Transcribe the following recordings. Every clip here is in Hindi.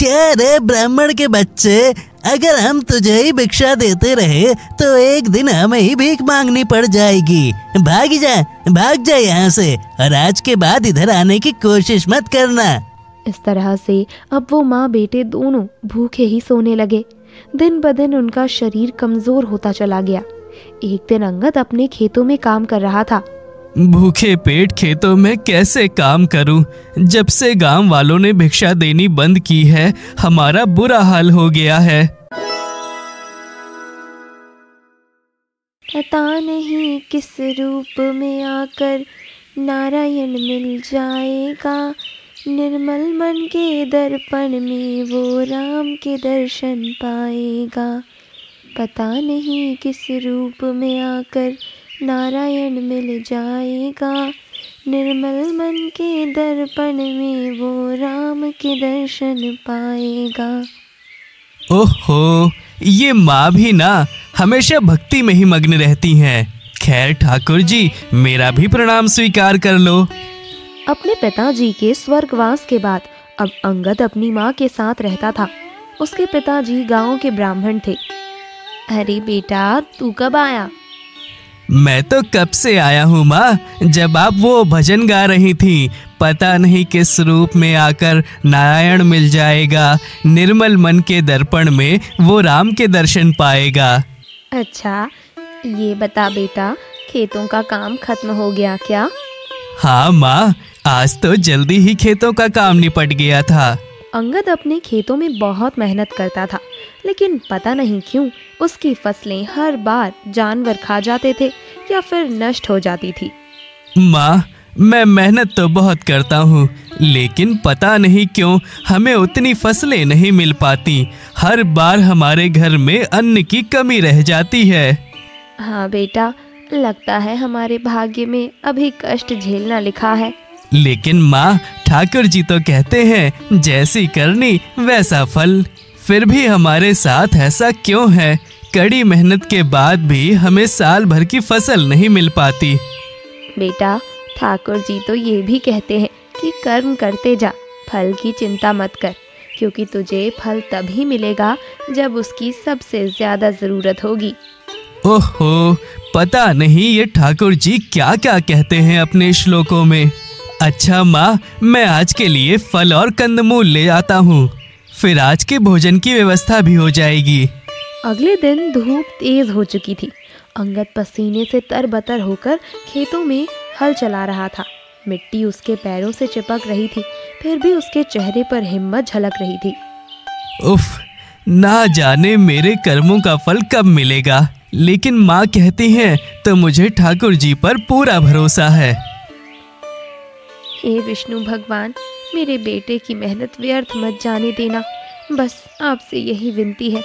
क्या रे ब्राह्मण के बच्चे, अगर हम तुझे ही भिक्षा देते रहे तो एक दिन हमें ही भीख मांगनी पड़ जाएगी। भाग जा यहाँ से, और आज के बाद इधर आने की कोशिश मत करना। इस तरह से अब वो माँ बेटे दोनों भूखे ही सोने लगे। दिन ब दिन उनका शरीर कमजोर होता चला गया। एक दिन अंगद अपने खेतों में काम कर रहा था। भूखे पेट खेतों में कैसे काम करूं? जब से गांव वालों ने भिक्षा देनी बंद की है, हमारा बुरा हाल हो गया है। पता नहीं किस रूप में आकर नारायण मिल जाएगा, निर्मल मन के दर्पण में वो राम के दर्शन पाएगा। पता नहीं किस रूप में आकर नारायण मिल जाएगा, निर्मल मन के दर्पण में वो राम के दर्शन पाएगा। ओहो, ये माँ भी ना हमेशा भक्ति में ही मग्न रहती हैं। खैर ठाकुर जी, मेरा भी प्रणाम स्वीकार कर लो। अपने पिताजी के स्वर्गवास के बाद अब अंगद अपनी माँ के साथ रहता था। उसके पिताजी गांव के ब्राह्मण थे। अरे बेटा, तू कब आया? मैं तो कब से आया हूँ माँ, जब आप वो भजन गा रही थी, पता नहीं किस रूप में आकर नारायण मिल जाएगा, निर्मल मन के दर्पण में वो राम के दर्शन पाएगा। अच्छा, ये बता बेटा, खेतों का काम खत्म हो गया क्या? हाँ माँ, आज तो जल्दी ही खेतों का काम निपट गया था। अंगद अपने खेतों में बहुत मेहनत करता था, लेकिन पता नहीं क्यों उसकी फसलें हर बार जानवर खा जाते थे या फिर नष्ट हो जाती थी। माँ, मैं मेहनत तो बहुत करता हूँ, लेकिन पता नहीं क्यों हमें उतनी फसलें नहीं मिल पाती। हर बार हमारे घर में अन्न की कमी रह जाती है। हाँ बेटा, लगता है हमारे भाग्य में अभी कष्ट झेलना लिखा है। लेकिन माँ, ठाकुर जी तो कहते हैं जैसी करनी वैसा फल। फिर भी हमारे साथ ऐसा क्यों है? कड़ी मेहनत के बाद भी हमें साल भर की फसल नहीं मिल पाती। बेटा, ठाकुर जी तो ये भी कहते हैं कि कर्म करते जा, फल की चिंता मत कर, क्योंकि तुझे फल तभी मिलेगा जब उसकी सबसे ज्यादा जरूरत होगी। ओहो, पता नहीं ये ठाकुर जी क्या क्या कहते हैं अपने श्लोकों में। अच्छा माँ, मैं आज के लिए फल और कंदमूल ले आता हूँ, फिर आज के भोजन की व्यवस्था भी हो जाएगी। अगले दिन धूप तेज हो चुकी थी। अंगद पसीने से तरबतर होकर खेतों में हल चला रहा था। मिट्टी उसके पैरों से चिपक रही थी, फिर भी उसके चेहरे पर हिम्मत झलक रही थी। उफ, ना जाने मेरे कर्मों का फल कब मिलेगा, लेकिन माँ कहती हैं तो मुझे ठाकुर जी पर पूरा भरोसा है। हे विष्णु भगवान, मेरे बेटे की मेहनत व्यर्थ मत जाने देना। बस आपसे यही विनती है,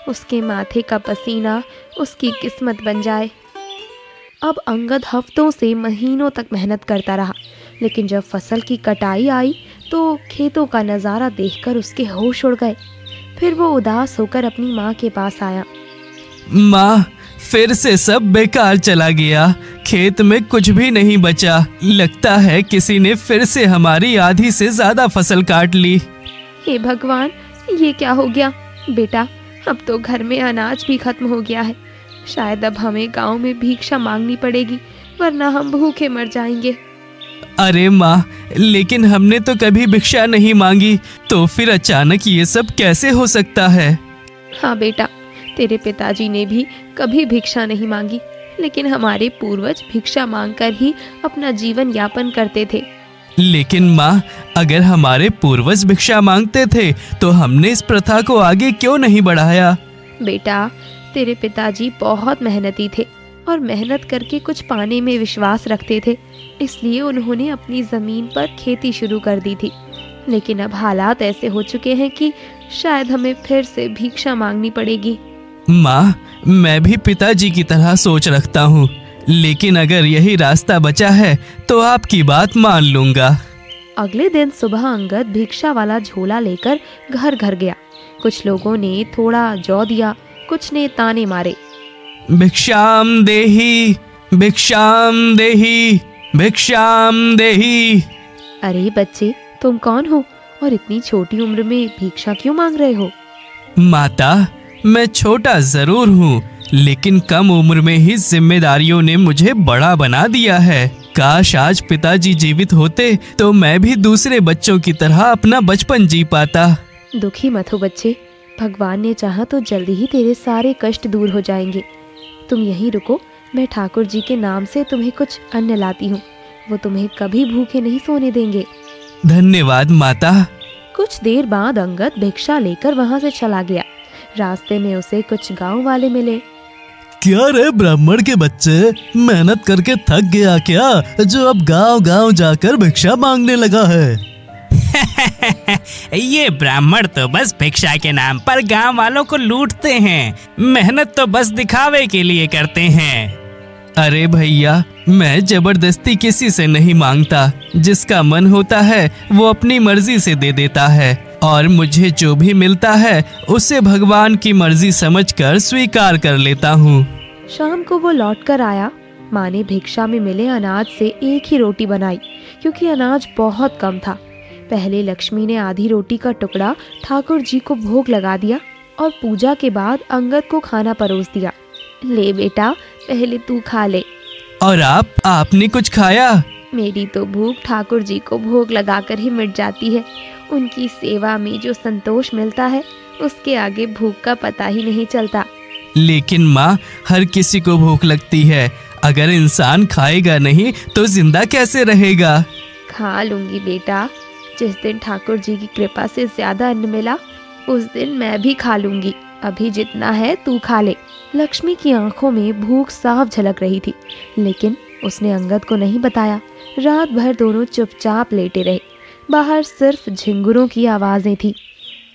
उसके माथे का पसीना उसकी किस्मत बन जाए। अब अंगद हफ्तों से महीनों तक मेहनत करता रहा, लेकिन जब फसल की कटाई आई तो खेतों का नज़ारा देखकर उसके होश उड़ गए। फिर वो उदास होकर अपनी माँ के पास आया। माँ, फिर से सब बेकार चला गया, खेत में कुछ भी नहीं बचा। लगता है किसी ने फिर से हमारी आधी से ज्यादा फसल काट ली। हे भगवान, ये क्या हो गया? बेटा, अब तो घर में अनाज भी खत्म हो गया है। शायद अब हमें गांव में भिक्षा मांगनी पड़ेगी, वरना हम भूखे मर जाएंगे। अरे माँ, लेकिन हमने तो कभी भिक्षा नहीं मांगी, तो फिर अचानक ये सब कैसे हो सकता है? हाँ बेटा, तेरे पिताजी ने भी कभी भिक्षा नहीं मांगी, लेकिन हमारे पूर्वज भिक्षा मांगकर ही अपना जीवन यापन करते थे। लेकिन माँ, अगर हमारे पूर्वज भिक्षा मांगते थे तो हमने इस प्रथा को आगे क्यों नहीं बढ़ाया? बेटा, तेरे पिताजी बहुत मेहनती थे और मेहनत करके कुछ पाने में विश्वास रखते थे, इसलिए उन्होंने अपनी जमीन पर खेती शुरू कर दी थी। लेकिन अब हालात ऐसे हो चुके हैं कि शायद हमें फिर से भिक्षा मांगनी पड़ेगी। माँ, मैं भी पिताजी की तरह सोच रखता हूँ, लेकिन अगर यही रास्ता बचा है तो आपकी बात मान लूंगा। अगले दिन सुबह अंगद भिक्षा वाला झोला लेकर घर घर गया। कुछ लोगों ने थोड़ा जौ दिया, कुछ ने ताने मारे। भिक्षाम देहि, भिक्षाम देहि, भिक्षाम देहि। अरे बच्चे, तुम कौन हो और इतनी छोटी उम्र में भिक्षा क्यों मांग रहे हो? माता, मैं छोटा जरूर हूँ, लेकिन कम उम्र में ही जिम्मेदारियों ने मुझे बड़ा बना दिया है। काश आज पिताजी जीवित होते तो मैं भी दूसरे बच्चों की तरह अपना बचपन जी पाता। दुखी मत हो बच्चे, भगवान ने चाहा तो जल्दी ही तेरे सारे कष्ट दूर हो जाएंगे। तुम यहीं रुको, मैं ठाकुर जी के नाम से तुम्हें कुछ अन्न लाती हूँ। वो तुम्हें कभी भूखे नहीं सोने देंगे। धन्यवाद माता। कुछ देर बाद अंगद भिक्षा लेकर वहाँ से चला गया। रास्ते में उसे कुछ गांव वाले मिले। क्या रे ब्राह्मण के बच्चे, मेहनत करके थक गया क्या, जो अब गांव गांव जाकर भिक्षा मांगने लगा है? ये ब्राह्मण तो बस भिक्षा के नाम पर गांव वालों को लूटते हैं, मेहनत तो बस दिखावे के लिए करते हैं। अरे भैया, मैं जबरदस्ती किसी से नहीं मांगता। जिसका मन होता है वो अपनी मर्जी से दे देता है, और मुझे जो भी मिलता है उसे भगवान की मर्जी समझकर स्वीकार कर लेता हूँ। शाम को वो लौट कर आया। माँ ने भिक्षा में मिले अनाज से एक ही रोटी बनाई, क्योंकि अनाज बहुत कम था। पहले लक्ष्मी ने आधी रोटी का टुकड़ा ठाकुर जी को भोग लगा दिया और पूजा के बाद अंगद को खाना परोस दिया। ले बेटा, पहले तू खा ले। और आपने कुछ खाया? मेरी तो भूख ठाकुर जी को भोग लगाकर ही मिट जाती है। उनकी सेवा में जो संतोष मिलता है, उसके आगे भूख का पता ही नहीं चलता। लेकिन माँ, हर किसी को भूख लगती है। अगर इंसान खाएगा नहीं तो जिंदा कैसे रहेगा? खा लूंगी बेटा। जिस दिन ठाकुर जी की कृपा से ज्यादा अन्न मिला, उस दिन मैं भी खा लूंगी। अभी जितना है तू खा ले। लक्ष्मी की आंखों में भूख साफ झलक रही थी, लेकिन उसने अंगद को नहीं बताया। रात भर दोनों चुपचाप लेटे रहे। बाहर सिर्फ झिंगुरों की आवाजें थी।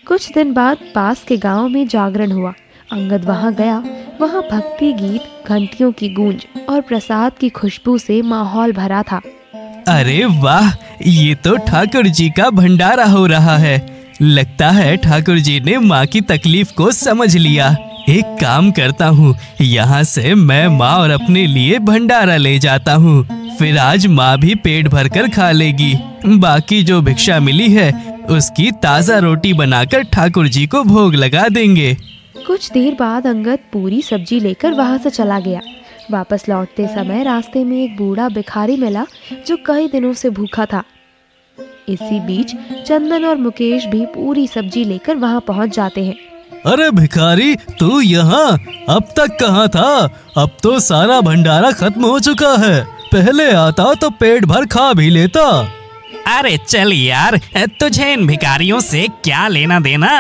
कुछ दिन बाद पास के गांव में जागरण हुआ। अंगद वहां गया। वहां भक्ति गीत, घंटियों की गूंज और प्रसाद की खुशबू से माहौल भरा था। अरे वाह, ये तो ठाकुर जी का भंडारा हो रहा है। लगता है ठाकुर जी ने माँ की तकलीफ को समझ लिया। एक काम करता हूँ, यहाँ से मैं माँ और अपने लिए भंडारा ले जाता हूँ। फिर आज माँ भी पेट भरकर खा लेगी। बाकी जो भिक्षा मिली है उसकी ताज़ा रोटी बनाकर ठाकुर जी को भोग लगा देंगे। कुछ देर बाद अंगद पूरी सब्जी लेकर वहाँ से चला गया। वापस लौटते समय रास्ते में एक बूढ़ा भिखारी मिला जो कई दिनों से भूखा था। इसी बीच चंदन और मुकेश भी पूरी सब्जी लेकर वहाँ पहुँच जाते हैं। अरे भिखारी, तू यहाँ अब तक कहाँ था? अब तो सारा भंडारा खत्म हो चुका है। पहले आता तो पेट भर खा भी लेता। अरे चल यार, तुझे इन भिखारियों से क्या लेना देना?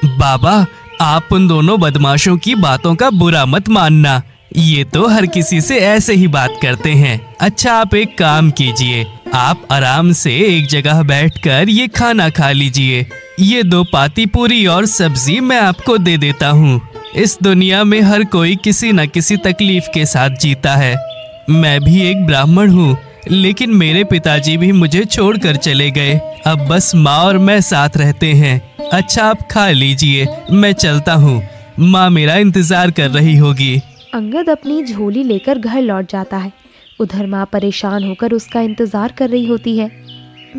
बाबा, आप उन दोनों बदमाशों की बातों का बुरा मत मानना। ये तो हर किसी से ऐसे ही बात करते हैं। अच्छा, आप एक काम कीजिए, आप आराम से एक जगह बैठकर ये खाना खा लीजिए। ये 2 पाती पूरी और सब्जी मैं आपको दे देता हूँ। इस दुनिया में हर कोई किसी न किसी तकलीफ के साथ जीता है। मैं भी एक ब्राह्मण हूँ, लेकिन मेरे पिताजी भी मुझे छोड़कर चले गए। अब बस माँ और मैं साथ रहते हैं। अच्छा, आप खा लीजिए, मैं चलता हूँ। माँ मेरा इंतजार कर रही होगी। अंगद अपनी झोली लेकर घर लौट जाता है। उधर माँ परेशान होकर उसका इंतजार कर रही होती है।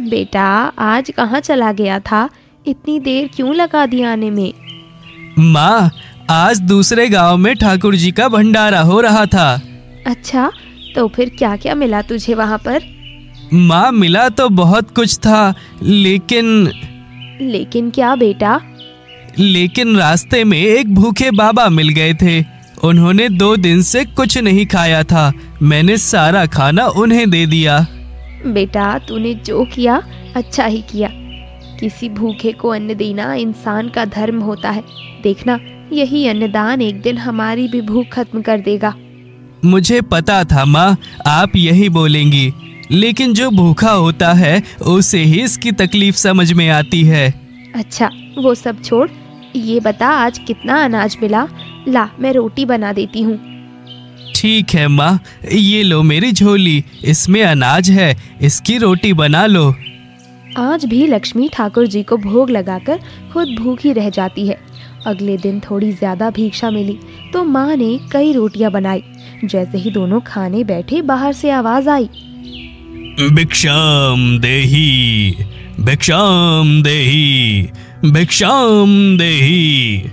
बेटा, आज कहाँ चला गया था? इतनी देर क्यों लगा दी आने में? माँ, आज दूसरे गांव में ठाकुर जी का भंडारा हो रहा था। अच्छा, तो फिर क्या क्या मिला तुझे वहाँ पर? माँ, मिला तो बहुत कुछ था, लेकिन क्या बेटा? लेकिन रास्ते में एक भूखे बाबा मिल गए थे। उन्होंने 2 दिन से कुछ नहीं खाया था। मैंने सारा खाना उन्हें दे दिया। बेटा, तूने जो किया अच्छा ही किया। किसी भूखे को अन्न देना इंसान का धर्म होता है। देखना, यही अन्नदान एक दिन हमारी भी भूख खत्म कर देगा। मुझे पता था माँ, आप यही बोलेंगी, लेकिन जो भूखा होता है उसे ही इसकी तकलीफ समझ में आती है। अच्छा, वो सब छोड़, ये बता आज कितना अनाज मिला? ला, मैं रोटी बना देती हूँ। ठीक है माँ, ये लो मेरी झोली, इसमें अनाज है, इसकी रोटी बना लो। आज भी लक्ष्मी ठाकुर जी को भोग लगाकर खुद भूखी रह जाती है। अगले दिन थोड़ी ज्यादा भिक्षा मिली तो माँ ने कई रोटियां बनाई। जैसे ही दोनों खाने बैठे, बाहर से आवाज आई। भिक्षाम देहि, भिक्षाम देहि, भिक्षाम देहि।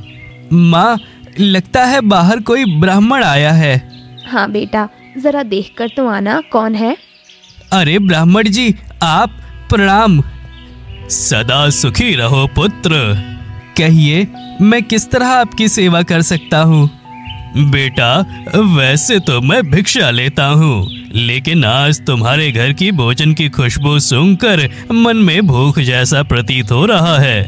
माँ, लगता है बाहर कोई ब्राह्मण आया है। हाँ बेटा, जरा देखकर तो आना, कौन है? अरे ब्राह्मण जी, आप, प्रणाम। सदा सुखी रहो पुत्र। कहिए, मैं किस तरह आपकी सेवा कर सकता हूँ? बेटा, वैसे तो मैं भिक्षा लेता हूँ, लेकिन आज तुम्हारे घर की भोजन की खुशबू सूंघकर मन में भूख जैसा प्रतीत हो रहा है।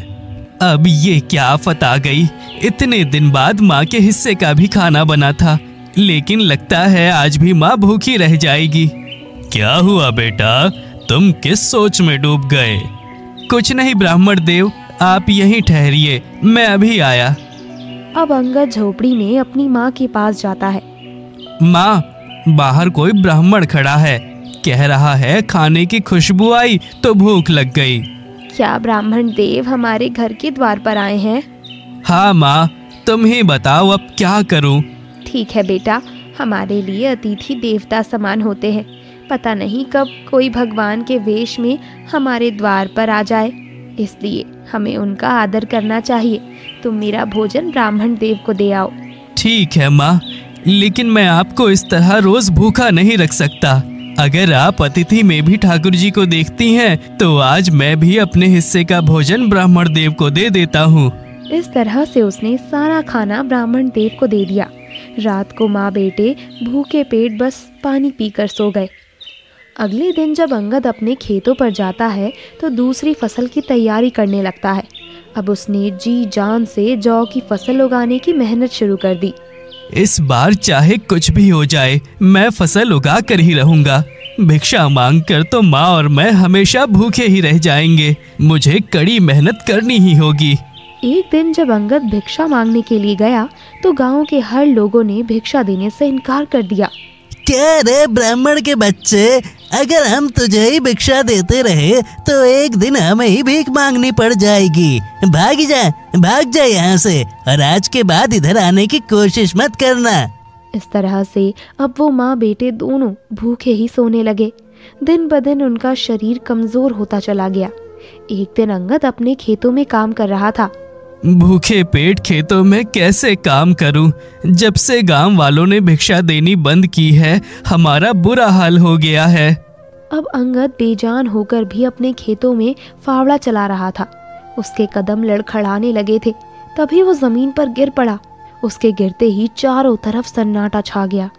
अब ये क्या आफत आ गई? इतने दिन बाद माँ के हिस्से का भी खाना बना था, लेकिन लगता है आज भी माँ भूखी रह जाएगी। क्या हुआ बेटा, तुम किस सोच में डूब गए? कुछ नहीं ब्राह्मण देव, आप यहीं ठहरिए, मैं अभी आया। अब अंगद झोपड़ी में अपनी माँ के पास जाता है। माँ, बाहर कोई ब्राह्मण खड़ा है, कह रहा है खाने की खुशबू आई तो भूख लग गई। क्या ब्राह्मण देव हमारे घर के द्वार पर आए हैं? हाँ माँ, तुम ही बताओ अब क्या करूँ? ठीक है बेटा, हमारे लिए अतिथि देवता समान होते हैं। पता नहीं कब कोई भगवान के वेश में हमारे द्वार पर आ जाए, इसलिए हमें उनका आदर करना चाहिए। तुम मेरा भोजन ब्राह्मण देव को दे आओ। ठीक है माँ, लेकिन मैं आपको इस तरह रोज भूखा नहीं रख सकता। अगर आप अतिथि में भी ठाकुर जी को देखती हैं, तो आज मैं भी अपने हिस्से का भोजन ब्राह्मण देव को दे देता हूँ। इस तरह से उसने सारा खाना ब्राह्मण देव को दे दिया। रात को माँ बेटे भूखे पेट बस पानी पीकर सो गए। अगले दिन जब अंगद अपने खेतों पर जाता है तो दूसरी फसल की तैयारी करने लगता है। अब उसने जी जान से जौ की फसल उगाने की मेहनत शुरू कर दी। इस बार चाहे कुछ भी हो जाए, मैं फसल उगा कर ही रहूंगा। भिक्षा मांगकर तो माँ और मैं हमेशा भूखे ही रह जाएंगे। मुझे कड़ी मेहनत करनी ही होगी। एक दिन जब अंगद भिक्षा मांगने के लिए गया तो गांव के हर लोगों ने भिक्षा देने से इनकार कर दिया। क्या रे ब्राह्मण के बच्चे, अगर हम तुझे ही भिक्षा देते रहे तो एक दिन हमें ही भीख मांगनी पड़ जाएगी। भाग जा यहाँ से, और आज के बाद इधर आने की कोशिश मत करना। इस तरह से अब वो माँ बेटे दोनों भूखे ही सोने लगे। दिन ब दिन उनका शरीर कमजोर होता चला गया। एक दिन अंगद अपने खेतों में काम कर रहा था। भूखे पेट खेतों में कैसे काम करूं? जब से गांव वालों ने भिक्षा देनी बंद की है, हमारा बुरा हाल हो गया है। अब अंगद बेजान होकर भी अपने खेतों में फावड़ा चला रहा था। उसके कदम लड़खड़ाने लगे थे। तभी वो जमीन पर गिर पड़ा। उसके गिरते ही चारों तरफ सन्नाटा छा गया।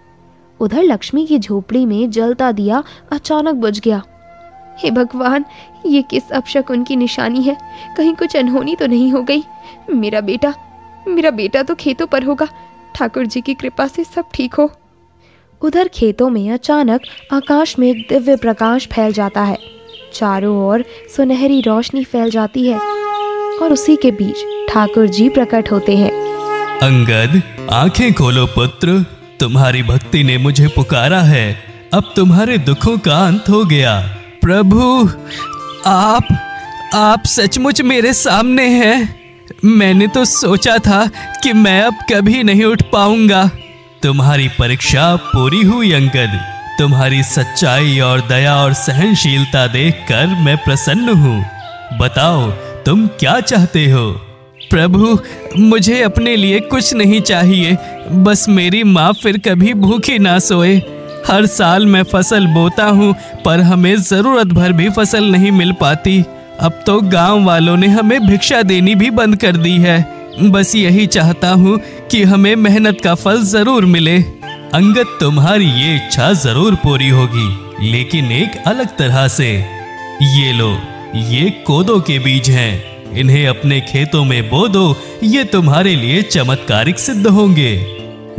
उधर लक्ष्मी की झोपड़ी में जलता दिया अचानक बुझ गया। हे भगवान, ये किस अपशकुन की निशानी है? कहीं कुछ अनहोनी तो नहीं हो गई? मेरा बेटा तो खेतों पर होगा। ठाकुर जी की कृपा से सब ठीक हो। उधर खेतों में अचानक आकाश में एक दिव्य प्रकाश फैल जाता है। चारों ओर सुनहरी रोशनी फैल जाती है और उसी के बीच ठाकुर जी प्रकट होते हैं। अंगद, आंखें खोलो पुत्र, तुम्हारी भक्ति ने मुझे पुकारा है। अब तुम्हारे दुखों का अंत हो गया। प्रभु, आप सचमुच मेरे सामने हैं। मैंने तो सोचा था कि मैं अब कभी नहीं उठ पाऊंगा। तुम्हारी परीक्षा पूरी हुई अंगद। तुम्हारी सच्चाई और दया और सहनशीलता देखकर मैं प्रसन्न हूँ। बताओ, तुम क्या चाहते हो? प्रभु, मुझे अपने लिए कुछ नहीं चाहिए, बस मेरी माँ फिर कभी भूखी ना सोए। हर साल मैं फसल बोता हूँ, पर हमें जरूरत भर भी फसल नहीं मिल पाती। अब तो गांव वालों ने हमें भिक्षा देनी भी बंद कर दी है। बस यही चाहता हूँ कि हमें मेहनत का फल जरूर मिले। अंगद, तुम्हारी ये इच्छा जरूर पूरी होगी, लेकिन एक अलग तरह से। ये लो, ये कोदो के बीज हैं। इन्हें अपने खेतों में बो दो। ये तुम्हारे लिए चमत्कारिक सिद्ध होंगे।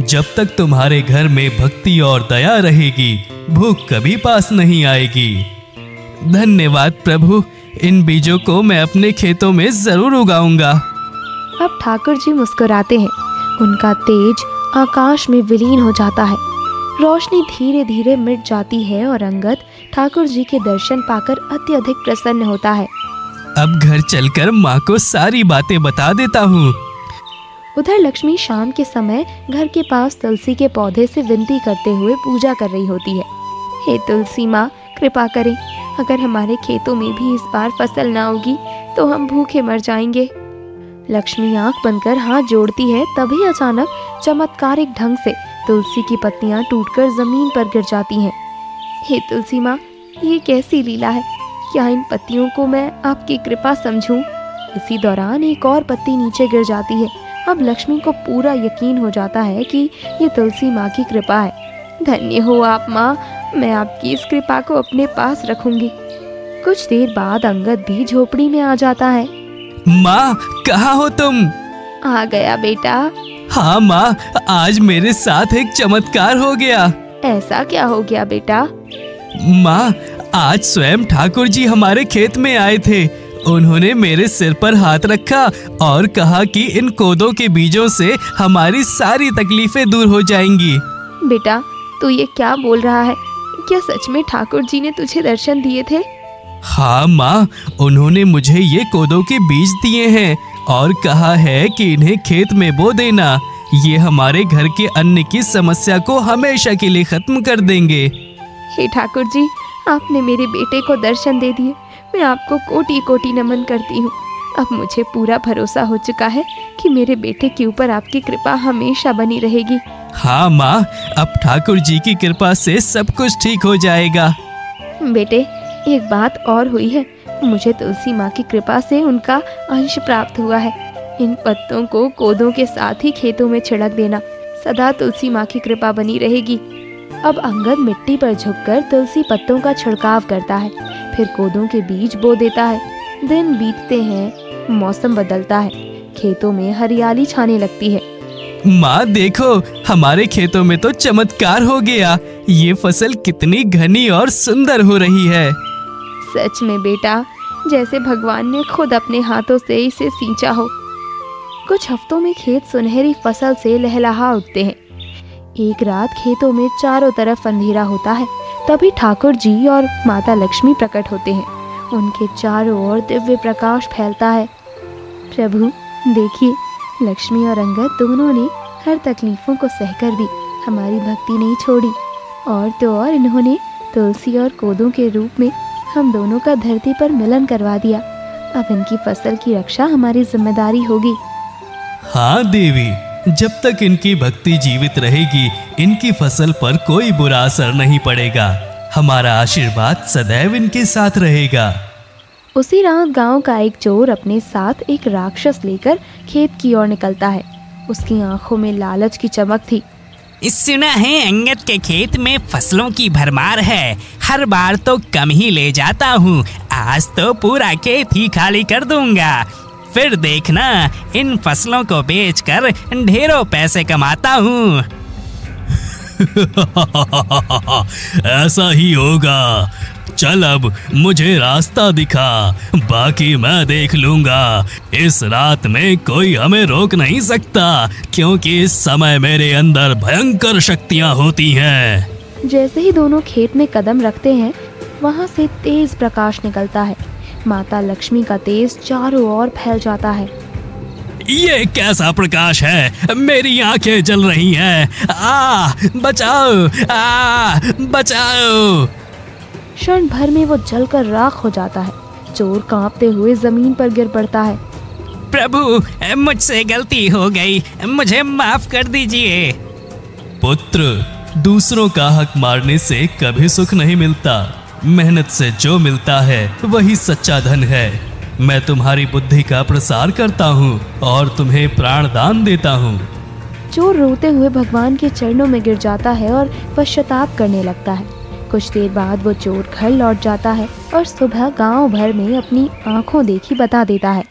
जब तक तुम्हारे घर में भक्ति और दया रहेगी, भूख कभी पास नहीं आएगी। धन्यवाद प्रभु, इन बीजों को मैं अपने खेतों में जरूर उगाऊंगा। अब ठाकुर जी मुस्कुराते हैं। उनका तेज आकाश में विलीन हो जाता है। रोशनी धीरे धीरे मिट जाती है और अंगद ठाकुर जी के दर्शन पाकर अत्यधिक प्रसन्न होता है। अब घर चलकर माँ को सारी बातें बता देता हूँ। उधर लक्ष्मी शाम के समय घर के पास तुलसी के पौधे से विनती करते हुए पूजा कर रही होती है। हे तुलसी माँ, कृपा करें। अगर हमारे खेतों में भी इस बार फसल ना होगी तो हम भूखे मर जाएंगे। लक्ष्मी आंख बंद कर हाथ जोड़ती है, तभी अचानक चमत्कारिक ढंग से तुलसी की पत्तियां टूटकर जमीन पर गिर जाती हैं। हे तुलसी माँ, ये कैसी लीला है? क्या इन पत्तियों को मैं आपकी कृपा समझूं? इसी दौरान एक और पत्ती नीचे गिर जाती है। अब लक्ष्मी को पूरा यकीन हो जाता है कि ये तुलसी माँ की कृपा है। धन्य हो आप माँ, मैं आपकी इस कृपा को अपने पास रखूंगी। कुछ देर बाद अंगद भी झोपड़ी में आ जाता है। माँ, कहाँ हो तुम? आ गया बेटा। हाँ माँ, आज मेरे साथ एक चमत्कार हो गया। ऐसा क्या हो गया बेटा? माँ, आज स्वयं ठाकुर जी हमारे खेत में आए थे। उन्होंने मेरे सिर पर हाथ रखा और कहा कि इन कोदों के बीजों से हमारी सारी तकलीफें दूर हो जाएंगी। बेटा, तू ये क्या बोल रहा है? क्या सच में ठाकुर जी ने तुझे दर्शन दिए थे? हाँ माँ, उन्होंने मुझे ये कोदों के बीज दिए हैं और कहा है कि इन्हें खेत में बो देना। ये हमारे घर के अन्न की समस्या को हमेशा के लिए खत्म कर देंगे। हे ठाकुर जी, आपने मेरे बेटे को दर्शन दे दिए। मैं आपको कोटि कोटि नमन करती हूँ। अब मुझे पूरा भरोसा हो चुका है कि मेरे बेटे के ऊपर आपकी कृपा हमेशा बनी रहेगी। हाँ माँ, अब ठाकुर जी की कृपा से सब कुछ ठीक हो जाएगा। बेटे, एक बात और हुई है। मुझे तुलसी माँ की कृपा से उनका अंश प्राप्त हुआ है। इन पत्तों को कोदों के साथ ही खेतों में छिड़क देना। सदा तुलसी माँ की कृपा बनी रहेगी। अब अंगद मिट्टी पर झुककर तुलसी पत्तों का छिड़काव करता है, फिर कोदों के बीज बो देता है। दिन बीतते हैं, मौसम बदलता है, खेतों में हरियाली छाने लगती है। माँ देखो, हमारे खेतों में तो चमत्कार हो गया। ये फसल कितनी घनी और सुंदर हो रही है। सच में बेटा, जैसे भगवान ने खुद अपने हाथों से इसे सींचा हो। कुछ हफ्तों में खेत सुनहरी फसल से लहलहा उठते हैं। एक रात खेतों में चारों तरफ अंधेरा होता है। तभी ठाकुर जी और माता लक्ष्मी प्रकट होते हैं। उनके चारों ओर दिव्य प्रकाश फैलता है। प्रभु देखिए, लक्ष्मी और अंगद दोनों ने हर तकलीफों को सहकर भी हमारी भक्ति नहीं छोड़ी। और तो और इन्होंने तुलसी और कोदों के रूप में हम दोनों का धरती पर मिलन करवा दिया। अब इनकी फसल की रक्षा हमारी जिम्मेदारी होगी। हाँ देवी, जब तक इनकी भक्ति जीवित रहेगी, इनकी फसल पर कोई बुरा असर नहीं पड़ेगा। हमारा आशीर्वाद सदैव इनके साथ रहेगा। उसी रात गांव का एक चोर अपने साथ एक राक्षस लेकर खेत की ओर निकलता है। उसकी आंखों में लालच की चमक थी। सुना है अंगद के खेत में फसलों की भरमार है। हर बार तो कम ही ले जाता हूँ, आज तो पूरा खेत ही खाली कर दूंगा। फिर देखना, इन फसलों को बेचकर ढेरों पैसे कमाता हूँ। ऐसा ही होगा। चल अब मुझे रास्ता दिखा, बाकी मैं देख लूंगा। इस रात में कोई हमें रोक नहीं सकता, क्योंकि इस समय मेरे अंदर भयंकर शक्तियाँ होती हैं। जैसे ही दोनों खेत में कदम रखते हैं, वहाँ से तेज प्रकाश निकलता है। माता लक्ष्मी का तेज चारों ओर फैल जाता है। ये कैसा प्रकाश है? मेरी आंखें जल रही हैं। बचाओ, बचाओ। क्षण भर में वो जलकर राख हो जाता है। चोर कांपते हुए जमीन पर गिर पड़ता है। प्रभु, मुझसे गलती हो गई, मुझे माफ कर दीजिए। पुत्र, दूसरों का हक मारने से कभी सुख नहीं मिलता। मेहनत से जो मिलता है वही सच्चा धन है। मैं तुम्हारी बुद्धि का प्रसार करता हूँ और तुम्हें प्राण दान देता हूँ। चोर रोते हुए भगवान के चरणों में गिर जाता है और पश्चाताप करने लगता है। कुछ देर बाद वो चोर घर लौट जाता है और सुबह गांव भर में अपनी आंखों देखी बता देता है।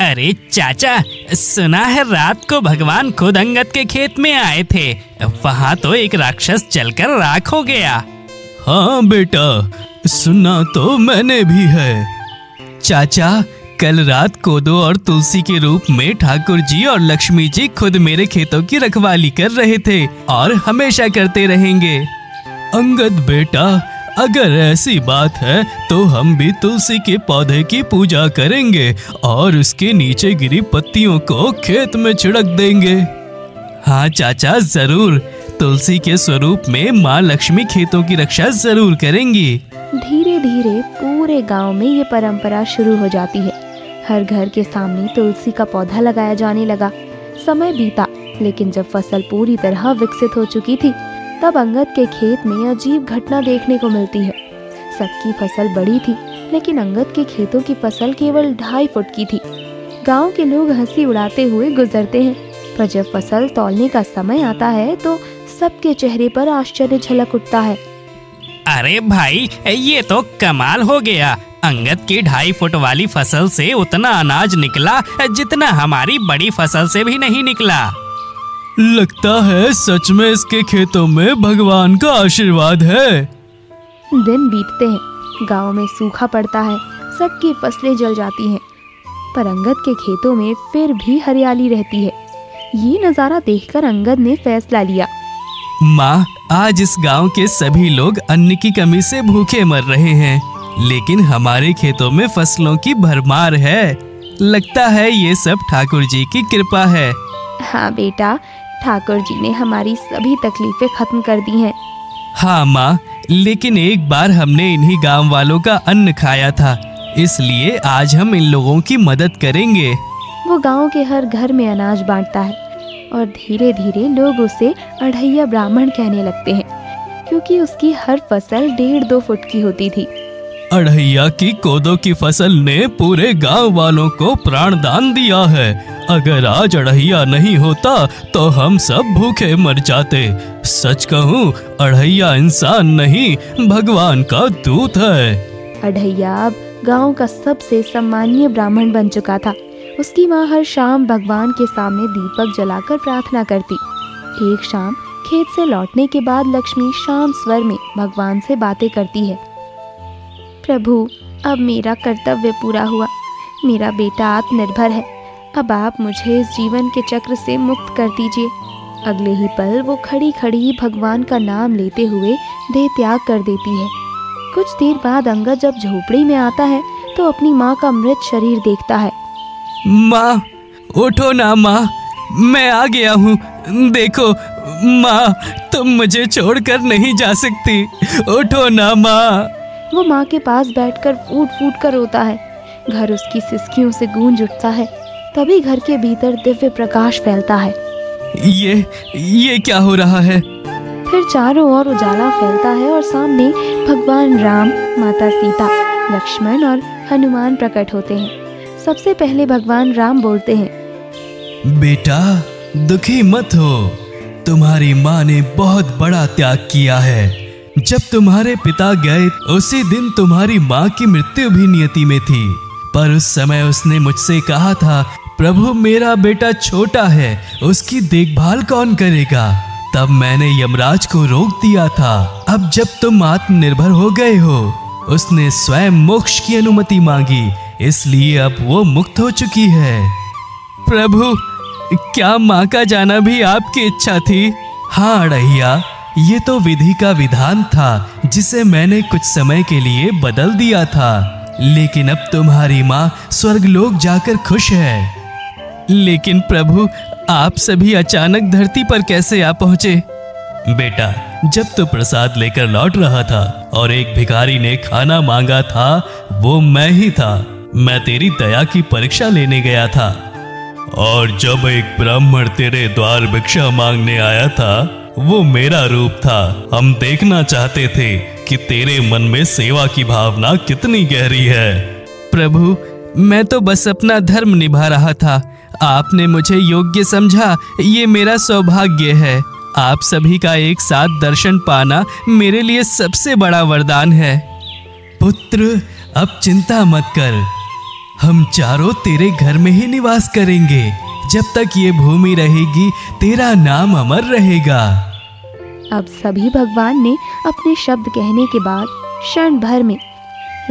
अरे चाचा, सुना है रात को भगवान खुद अंगद के खेत में आए थे। वहाँ तो एक राक्षस जलकर राख हो गया। हाँ बेटा, सुना तो मैंने भी है। चाचा, कल रात कोदो और तुलसी के रूप में ठाकुर जी और लक्ष्मी जी खुद मेरे खेतों की रखवाली कर रहे थे और हमेशा करते रहेंगे। अंगद बेटा, अगर ऐसी बात है तो हम भी तुलसी के पौधे की पूजा करेंगे और उसके नीचे गिरी पत्तियों को खेत में छिड़क देंगे। हाँ चाचा, जरूर। तुलसी के स्वरूप में माँ लक्ष्मी खेतों की रक्षा जरूर करेंगी। धीरे धीरे पूरे गांव में ये परंपरा शुरू हो जाती है। हर घर के सामने तुलसी का पौधा लगाया जाने लगा। समय बीता, लेकिन जब फसल पूरी तरह विकसित हो चुकी थी, तब अंगद के खेत में अजीब घटना देखने को मिलती है। सबकी फसल बड़ी थी, लेकिन अंगद के खेतों की फसल केवल 2.5 फुट की थी। गांव के लोग हंसी उड़ाते हुए गुजरते हैं, पर जब फसल तौलने का समय आता है तो सबके चेहरे पर आश्चर्य झलक उठता है। अरे भाई, ये तो कमाल हो गया। अंगद की 2.5 फुट वाली फसल से उतना अनाज निकला जितना हमारी बड़ी फसल से भी नहीं निकला। लगता है सच में इसके खेतों में भगवान का आशीर्वाद है। दिन बीतते हैं, गांव में सूखा पड़ता है, सबकी फसलें जल जाती हैं, पर अंगद के खेतों में फिर भी हरियाली रहती है। ये नज़ारा देखकर अंगद ने फैसला लिया, माँ, आज इस गांव के सभी लोग अन्न की कमी से भूखे मर रहे हैं, लेकिन हमारे खेतों में फसलों की भरमार है। लगता है ये सब ठाकुर जी की कृपा है। हाँ बेटा, ठाकुर जी ने हमारी सभी तकलीफें खत्म कर दी हैं। हाँ माँ, लेकिन एक बार हमने इन्हीं गांव वालों का अन्न खाया था, इसलिए आज हम इन लोगों की मदद करेंगे। वो गांव के हर घर में अनाज बांटता है और धीरे धीरे लोग उसे अढ़ैया ब्राह्मण कहने लगते हैं, क्योंकि उसकी हर फसल 1.5-2 फुट की होती थी। अढ़ैया की कोदो की फसल ने पूरे गांव वालों को प्राणदान दिया है। अगर आज अढ़ैया नहीं होता तो हम सब भूखे मर जाते। सच कहूँ, अढ़ैया इंसान नहीं, भगवान का दूत है। अढ़ैया अब गांव का सबसे सम्मानीय ब्राह्मण बन चुका था। उसकी माँ हर शाम भगवान के सामने दीपक जलाकर प्रार्थना करती। एक शाम खेत से लौटने के बाद लक्ष्मी शांत स्वर में भगवान से बातें करती है। प्रभु, अब मेरा कर्तव्य पूरा हुआ। मेरा बेटा आत्मनिर्भर है। अब आप मुझे इस जीवन के चक्र से मुक्त कर दीजिए। अगले ही पल वो खड़ी खड़ी भगवान का नाम लेते हुए देह त्याग कर देती है। कुछ देर बाद अंगद जब झोपड़ी में आता है तो अपनी माँ का मृत शरीर देखता है। माँ, उठो ना माँ, मैं आ गया हूँ। देखो माँ, तुम मुझे छोड़कर नहीं जा सकती। उठो ना माँ। वो माँ के पास बैठकर फूट फूट कर रोता है। घर उसकी सिसकियों से गूंज उठता है। तभी घर के भीतर दिव्य प्रकाश फैलता है। ये क्या हो रहा है? फिर चारों ओर उजाला फैलता है और सामने भगवान राम, माता सीता, लक्ष्मण और हनुमान प्रकट होते हैं। सबसे पहले भगवान राम बोलते हैं, बेटा, दुखी मत हो। तुम्हारी माँ ने बहुत बड़ा त्याग किया है। जब तुम्हारे पिता गए उसी दिन तुम्हारी माँ की मृत्यु भी नियति में थी, पर उस समय उसने मुझसे कहा था, प्रभु मेरा बेटा छोटा है, उसकी देखभाल कौन करेगा? तब मैंने यमराज को रोक दिया था। अब जब तुम आत्मनिर्भर हो गए हो, उसने स्वयं मोक्ष की अनुमति मांगी, इसलिए अब वो मुक्त हो चुकी है। प्रभु, क्या माँ का जाना भी आपकी इच्छा थी? हाँ अढ़ैया, ये तो विधि का विधान था जिसे मैंने कुछ समय के लिए बदल दिया था, लेकिन अब तुम्हारी माँ स्वर्गलोक जाकर खुश है। लेकिन प्रभु, आप सभी अचानक धरती पर कैसे आ पहुँचे? बेटा, जब तू प्रसाद लेकर लौट रहा था और एक भिखारी ने खाना मांगा था, वो मैं ही था। मैं तेरी दया की परीक्षा लेने गया था। और जब एक ब्राह्मण तेरे द्वार भिक्षा मांगने आया था, वो मेरा रूप था। हम देखना चाहते थे कि तेरे मन में सेवा की भावना कितनी गहरी है। प्रभु, मैं तो बस अपना धर्म निभा रहा था। आपने मुझे योग्य समझा, ये मेरा सौभाग्य है। आप सभी का एक साथ दर्शन पाना मेरे लिए सबसे बड़ा वरदान है। पुत्र, अब चिंता मत कर। हम चारों तेरे घर में ही निवास करेंगे। जब तक ये भूमि रहेगी, तेरा नाम अमर रहेगा। अब सभी भगवान ने अपने शब्द कहने के बाद क्षण भर में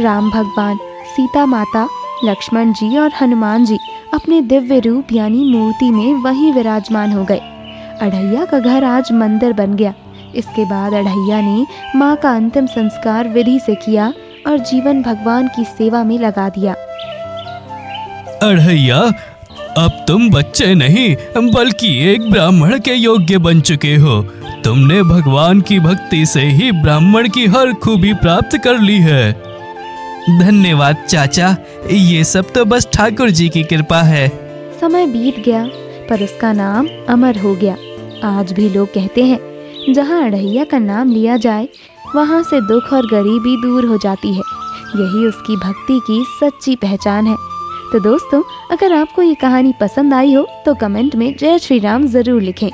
राम भगवान, सीता माता, लक्ष्मण जी और हनुमान जी अपने दिव्य रूप यानी मूर्ति में वहीं विराजमान हो गए। अढ़ैया का घर आज मंदिर बन गया। इसके बाद अढ़ैया ने माँ का अंतिम संस्कार विधि से किया और जीवन भगवान की सेवा में लगा दिया। अढ़ैया, अब तुम बच्चे नहीं बल्कि एक ब्राह्मण के योग्य बन चुके हो। तुमने भगवान की भक्ति से ही ब्राह्मण की हर खूबी प्राप्त कर ली है। धन्यवाद चाचा, ये सब तो बस ठाकुर जी की कृपा है। समय बीत गया पर उसका नाम अमर हो गया। आज भी लोग कहते हैं जहाँ अढ़ैया का नाम लिया जाए वहाँ से दुख और गरीबी दूर हो जाती है। यही उसकी भक्ति की सच्ची पहचान है। तो दोस्तों, अगर आपको ये कहानी पसंद आई हो तो कमेंट में जय श्री राम जरूर लिखें।